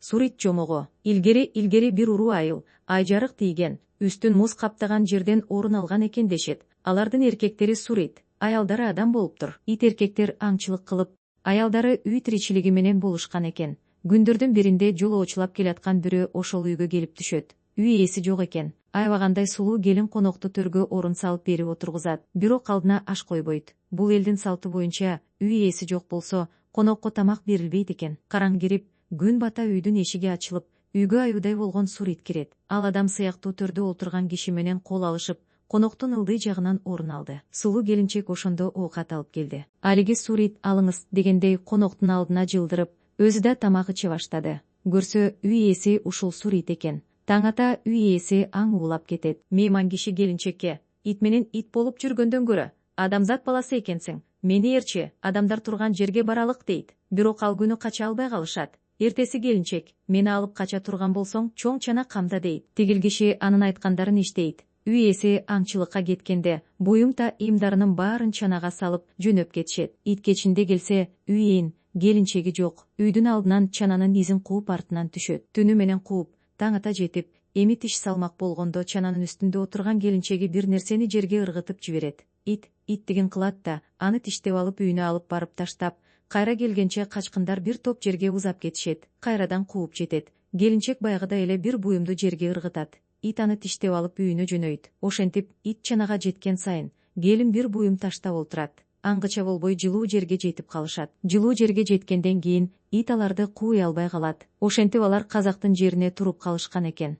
Сурит жомого. Илгери бир уруу айыл, айжарык тийген, үстүн муз каптаган жерден орун алган экен дешет. Алардын эркектери сурит, аялдары адам болуптур. Ит эркектер аңчылык кылып, аялдары үй тиричилиги менен болушкан экен. Күндөрдүн биринде жолоочулап келаткан бирөө ошол үйгө келип түшөт. Үй ээси жок экен. Аябагандай сулуу келин конокту төргө орун салып берип отургузат. Бирок алдына аш койбойт. Бул элдин салты боюнча үй ээси жок болсо, конокко тамак берилбейт экен. Караң кирип, күн бата үйдүн эшиги ачылып, үйгө аюудай болгон сурит кирет. Ал адам сыяктуу төрдө отурган киши менен кол алышып, коноктун ылдый жагынан орун алды. Сулуу келинчек ошондо оокат алып келди. Алиги сурит алыңыз дегендей коноктун алдына жылдырып, өзү да тамак иче баштады. Көрсө, үй ээси ушул сурит экен. Таң ата үй ээси аң уулап кетет. Мейман киши келинчекке: ит менен ит болуп жүргөндөн көрө, адамзат баласы экенсиң. Мени эрчи, адамдар турган жерге баралык дейт. Бирок ал күнү кача албай калышат. Эртеси келинчек: мени алып кача турган болсоң, чоң чана камда дейт. Тигил киши анын айткандарын иштейт. Үй ээси аңчылыкка кеткенде, буюмта ыйымдарынын баарын чанага салып жөнөп кетишет. Ит кечинде келсе, үй ээин, келинчеги жок. Үйдүн алдынан чананын изин кууп артынан түшөт. Түнү менен кууп, таң ата жетип, эми тиш салмак болгондо чананын үстүндө отурган келинчеги бир нерсени жерге ыргытып жиберет. Ит иттигин кылат да, аны тиштеп алып үйүнө алып барып таштап, кайра келгенче качкындар бир топ жерге узап кетишет. Кайрадан кууп жетет. Келинчек баягыдай эле бир буюмду жерге ыргытат. Ит аны тиштеп алып үйүнө жөнөйт. Ошентип, ит чанага жеткен сайын, келин бир буюм таштап олтурат. Аңгыча болбой жылуу жерге жетип калышат. Жылуу жерге жеткенден кийин ит аларды кууй албай калат. Ошентип алар казактын жерине туруп калышкан экен.